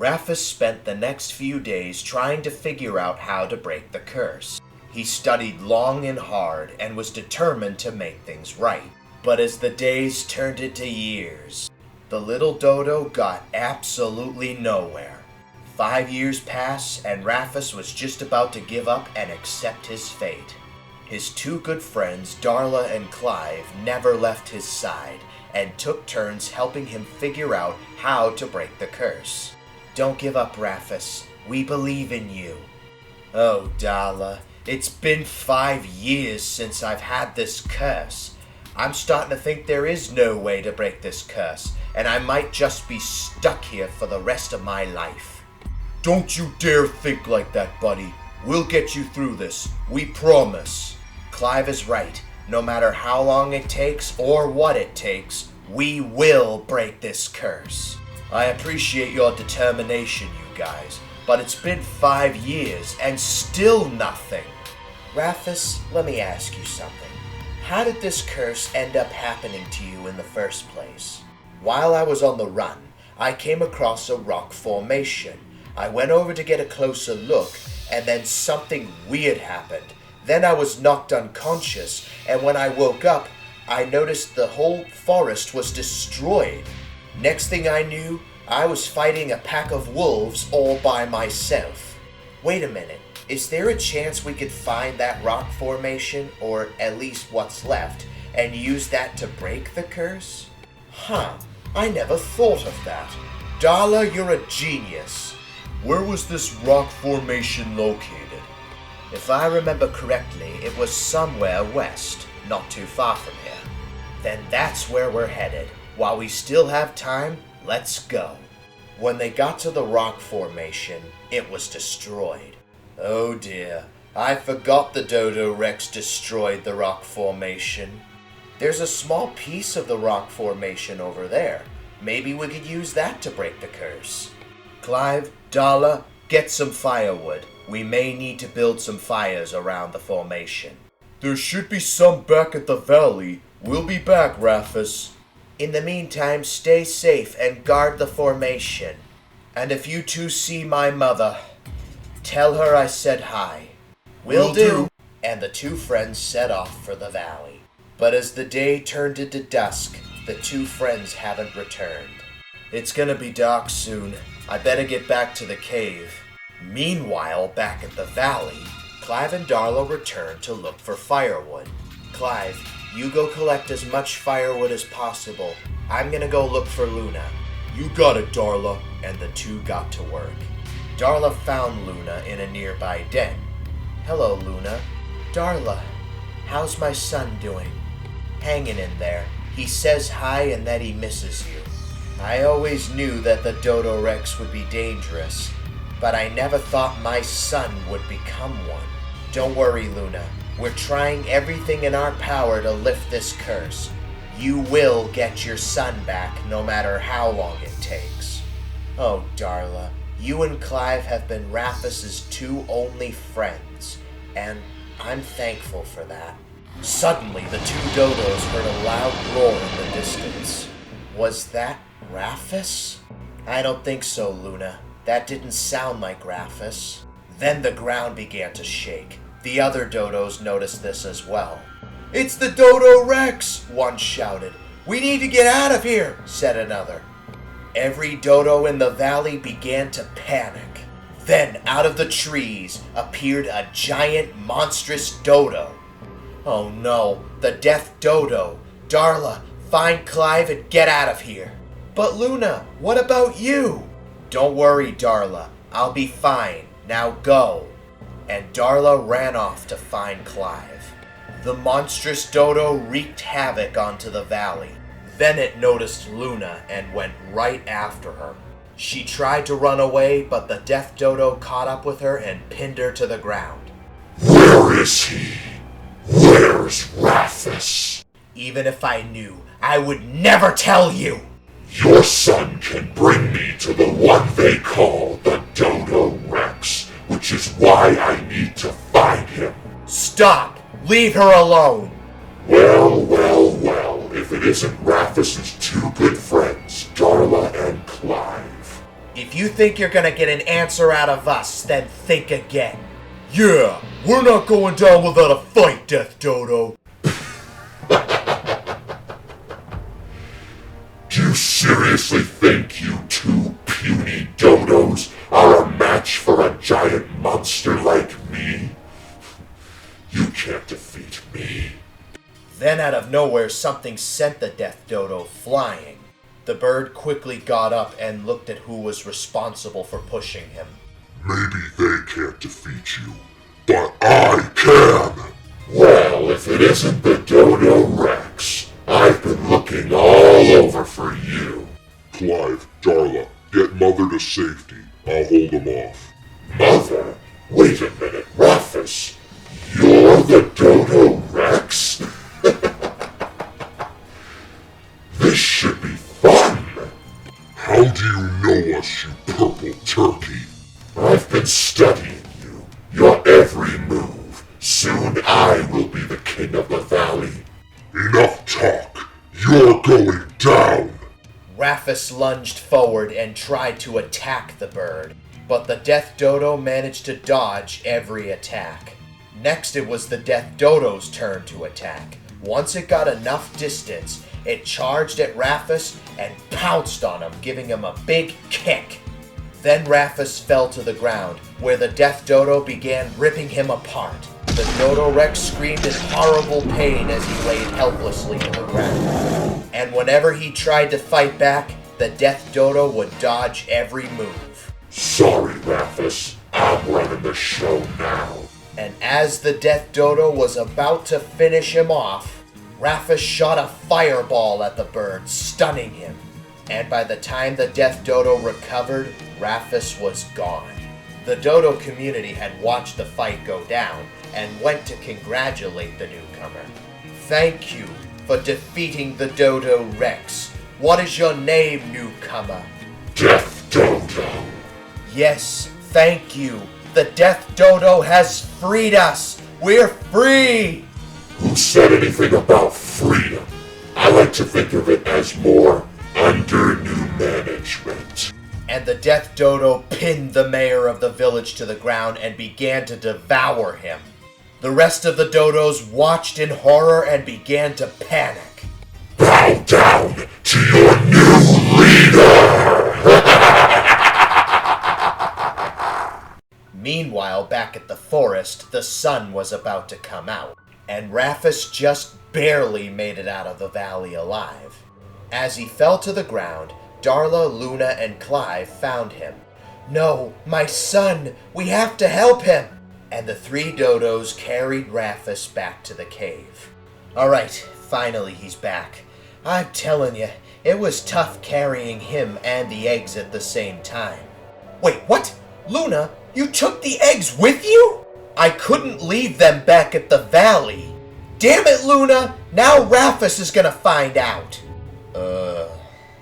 Raphas spent the next few days trying to figure out how to break the curse. He studied long and hard and was determined to make things right. But as the days turned into years, the little Dodo got absolutely nowhere. 5 years passed and Raphas was just about to give up and accept his fate. His two good friends, Darla and Clive, never left his side and took turns helping him figure out how to break the curse. Don't give up, Raphas. We believe in you. Oh, Darla, it's been 5 years since I've had this curse. I'm starting to think there is no way to break this curse, and I might just be stuck here for the rest of my life. Don't you dare think like that, buddy. We'll get you through this. We promise. Clive is right. No matter how long it takes or what it takes, we will break this curse. I appreciate your determination, you guys, but it's been 5 years and still nothing. Raphas, let me ask you something. How did this curse end up happening to you in the first place? While I was on the run, I came across a rock formation. I went over to get a closer look, and then something weird happened. Then I was knocked unconscious, and when I woke up, I noticed the whole forest was destroyed. Next thing I knew, I was fighting a pack of wolves all by myself. Wait a minute, is there a chance we could find that rock formation, or at least what's left, and use that to break the curse? Huh, I never thought of that. Darla, you're a genius. Where was this rock formation located? If I remember correctly, it was somewhere west, not too far from here. Then that's where we're headed. While we still have time, let's go. When they got to the rock formation, it was destroyed. Oh dear, I forgot the Dodo Rex destroyed the rock formation. There's a small piece of the rock formation over there. Maybe we could use that to break the curse. Clive, Darla, get some firewood. We may need to build some fires around the formation. There should be some back at the valley. We'll be back, Raphas. In the meantime, stay safe and guard the formation. And if you two see my mother, tell her I said hi. Will do. And the two friends set off for the valley. But as the day turned into dusk, the two friends haven't returned. It's gonna be dark soon. I better get back to the cave. Meanwhile, back at the valley, Clive and Darla returned to look for firewood. Clive, you go collect as much firewood as possible. I'm gonna go look for Luna. You got it, Darla. And the two got to work. Darla found Luna in a nearby den. Hello, Luna. Darla, how's my son doing? Hanging in there. He says hi and that he misses you. I always knew that the Dodo Rex would be dangerous, but I never thought my son would become one. Don't worry, Luna. We're trying everything in our power to lift this curse. You will get your son back, no matter how long it takes. Oh, Darla, you and Clive have been Raphas' two only friends, and I'm thankful for that. Suddenly, the two dodos heard a loud roar in the distance. Was that Raphas? I don't think so, Luna. That didn't sound like Raphas. Then the ground began to shake. The other dodos noticed this as well. It's the Dodo Rex, one shouted. We need to get out of here, said another. Every dodo in the valley began to panic. Then out of the trees appeared a giant monstrous dodo. Oh no, the Death Dodo. Darla, find Clive and get out of here. But Luna, what about you? Don't worry, Darla. I'll be fine. Now go. And Darla ran off to find Clive. The monstrous dodo wreaked havoc onto the valley. Then it noticed Luna and went right after her. She tried to run away, but the Death Dodo caught up with her and pinned her to the ground. Where is he? Where's Raphas? Even if I knew, I would never tell you! Your son can bring me to the one they call the Dodo Rex, which is why I need to find him. Stop! Leave her alone! Well, if it isn't Raphas' two good friends, Darla and Clive. If you think you're gonna get an answer out of us, then think again. Yeah, we're not going down without a fight, Death Dodo. Do you seriously think you two puny dodos are a match for a giant monster like me? You can't defeat me. Then out of nowhere, something sent the Death Dodo flying. The bird quickly got up and looked at who was responsible for pushing him. Maybe they can't defeat you, but I can! Well, if it isn't the Dodo Rex, I've been looking all over for you. Clive, Darla, get Mother to safety. I'll hold them off. Mother? Wait a minute, Raphas. You're the Dodo Rex? This should be fun. How do you know us, you purple turkey? I've been studying you, your every move. Soon I will be the king of the valley. Enough talk. You're going down. Raphas lunged forward and tried to attack the bird, but the Death Dodo managed to dodge every attack. Next, it was the Death Dodo's turn to attack. Once it got enough distance, it charged at Raphas and pounced on him, giving him a big kick. Then Raphas fell to the ground, where the Death Dodo began ripping him apart. The Dodo Rex screamed in horrible pain as he laid helplessly to the ground. And whenever he tried to fight back, the Death Dodo would dodge every move. Sorry, Raphas. I'm running the show now. And as the Death Dodo was about to finish him off, Raphas shot a fireball at the bird, stunning him. And by the time the Death Dodo recovered, Raphas was gone. The Dodo community had watched the fight go down and went to congratulate the newcomer. Thank you for defeating the Dodo Rex. What is your name, newcomer? Death Dodo. Yes, thank you. The Death Dodo has freed us. We're free. Who said anything about freedom? I like to think of it as more under new management. And the Death Dodo pinned the mayor of the village to the ground and began to devour him. The rest of the dodos watched in horror and began to panic. Bow down to your new leader! Meanwhile, back at the forest, the sun was about to come out, and Raphas just barely made it out of the valley alive. As he fell to the ground, Darla, Luna, and Clive found him. No, my son! We have to help him! And the three dodos carried Raphas back to the cave. Alright, finally he's back. I'm telling you, it was tough carrying him and the eggs at the same time. Wait, what? Luna, you took the eggs with you? I couldn't leave them back at the valley. Damn it, Luna! Now Raphas is gonna find out.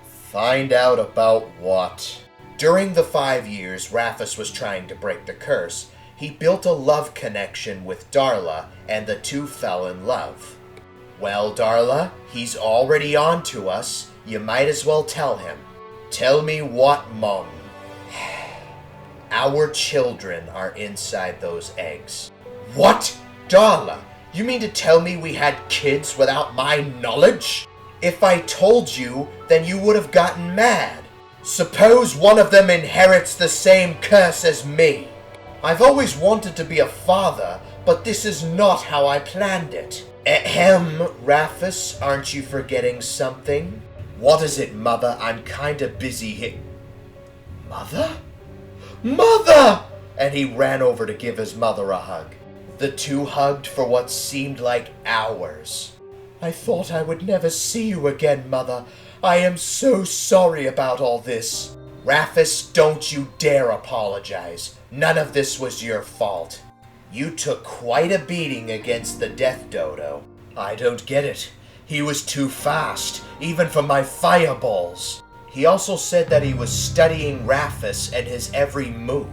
Find out about what? During the 5 years Raphas was trying to break the curse, he built a love connection with Darla, and the two fell in love. Well, Darla, he's already on to us. You might as well tell him. Tell me what, Mom. Our children are inside those eggs. What? Darla, you mean to tell me we had kids without my knowledge? If I told you, then you would have gotten mad. Suppose one of them inherits the same curse as me. I've always wanted to be a father, but this is not how I planned it. Ahem, Raphas, aren't you forgetting something? What is it, Mother? I'm kinda busy here. Mother? Mother! And he ran over to give his mother a hug. The two hugged for what seemed like hours. I thought I would never see you again, Mother. I am so sorry about all this. Raphas, don't you dare apologize. None of this was your fault. You took quite a beating against the Death Dodo. I don't get it. He was too fast, even for my fireballs. He also said that he was studying Raphas and his every move.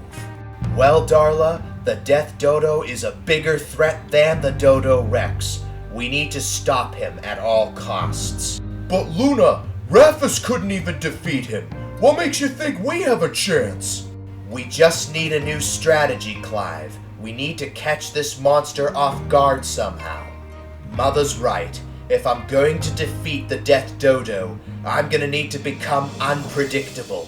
Well, Darla, the Death Dodo is a bigger threat than the Dodo Rex. We need to stop him at all costs. But Luna, Raphas couldn't even defeat him. What makes you think we have a chance? We just need a new strategy, Clive. We need to catch this monster off guard somehow. Mother's right. If I'm going to defeat the Death Dodo, I'm gonna need to become unpredictable.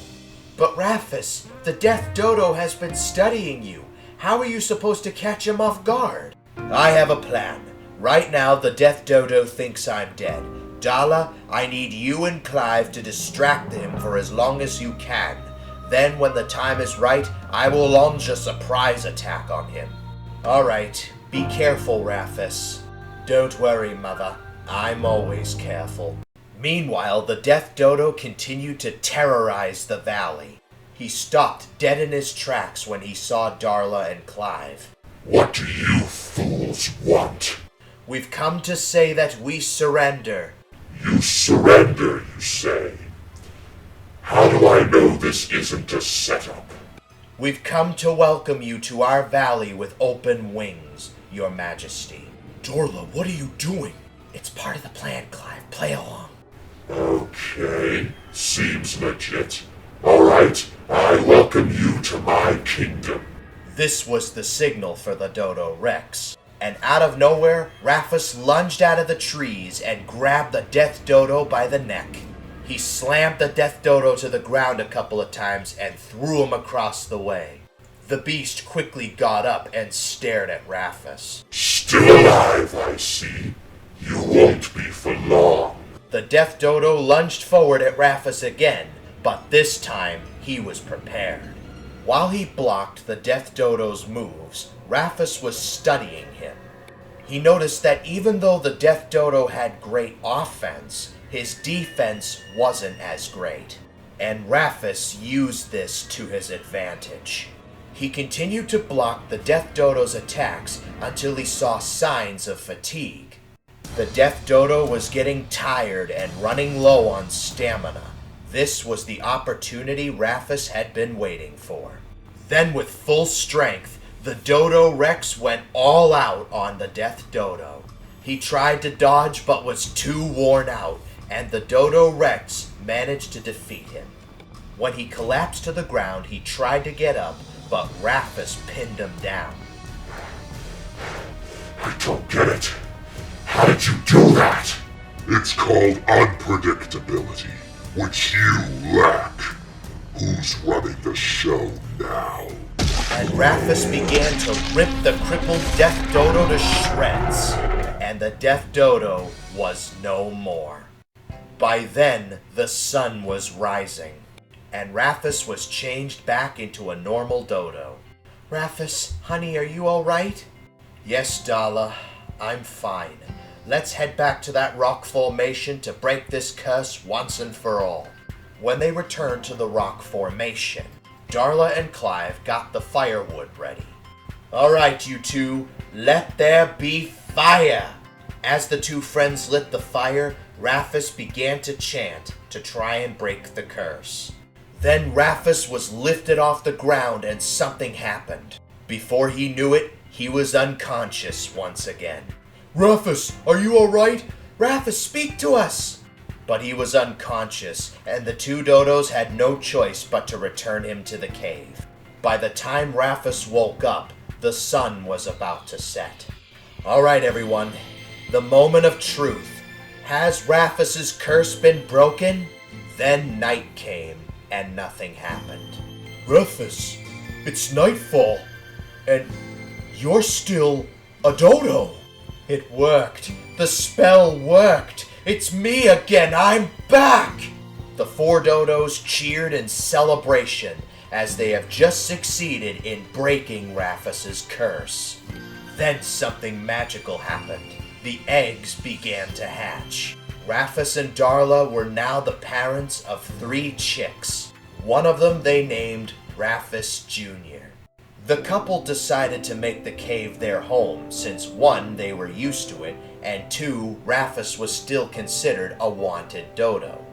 But Raphas, the Death Dodo has been studying you. How are you supposed to catch him off guard? I have a plan. Right now, the Death Dodo thinks I'm dead. Darla, I need you and Clive to distract him for as long as you can. Then, when the time is right, I will launch a surprise attack on him. Alright, be careful, Raphas. Don't worry, Mother. I'm always careful. Meanwhile, the Death Dodo continued to terrorize the valley. He stopped dead in his tracks when he saw Darla and Clive. What do you fools want? We've come to say that we surrender. You surrender, you say? How do I know this isn't a setup? We've come to welcome you to our valley with open wings, Your Majesty. Darla, what are you doing? It's part of the plan, Clive. Play along. Okay, seems legit. Alright, I welcome you to my kingdom. This was the signal for the Dodo Rex. And out of nowhere, Raphas lunged out of the trees and grabbed the Death Dodo by the neck. He slammed the Death Dodo to the ground a couple of times and threw him across the way. The beast quickly got up and stared at Raphas. Still alive, I see. You won't be for long. The Death Dodo lunged forward at Raphas again, but this time he was prepared. While he blocked the Death Dodo's moves, Raphas was studying him. He noticed that even though the Death Dodo had great offense, his defense wasn't as great, and Raphas used this to his advantage. He continued to block the Death Dodo's attacks until he saw signs of fatigue. The Death Dodo was getting tired and running low on stamina. This was the opportunity Raphas had been waiting for. Then with full strength, the Dodo Rex went all out on the Death Dodo. He tried to dodge but was too worn out, and the Dodo Rex managed to defeat him. When he collapsed to the ground, he tried to get up, but Raphas pinned him down. I don't get it. How did you do that? It's called unpredictability, which you lack. Who's running the show now? And Raphas began to rip the crippled Death Dodo to shreds, and the Death Dodo was no more. By then, the sun was rising, and Raphas was changed back into a normal dodo. Raphas, honey, are you alright? Yes, Darla, I'm fine. Let's head back to that rock formation to break this curse once and for all. When they returned to the rock formation, Darla and Clive got the firewood ready. Alright, you two, let there be fire! As the two friends lit the fire, Raphas began to chant to try and break the curse. Then Raphas was lifted off the ground and something happened. Before he knew it, he was unconscious once again. Raphas, are you alright? Raphas, speak to us! But he was unconscious, and the two dodos had no choice but to return him to the cave. By the time Raphas woke up, the sun was about to set. Alright, everyone, the moment of truth. Has Raphas's curse been broken? Then night came, and nothing happened. Raphas, it's nightfall, and you're still a dodo. It worked. The spell worked. It's me again. I'm back. The four dodos cheered in celebration as they have just succeeded in breaking Raphas's curse. Then something magical happened. The eggs began to hatch. Raphas and Darla were now the parents of 3 chicks. One of them they named Raphas Jr. The couple decided to make the cave their home since 1, they were used to it, and 2, Raphas was still considered a wanted dodo.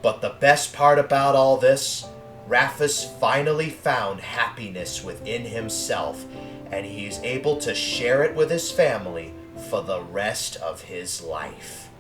But the best part about all this, Raphas finally found happiness within himself, and he is able to share it with his family for the rest of his life.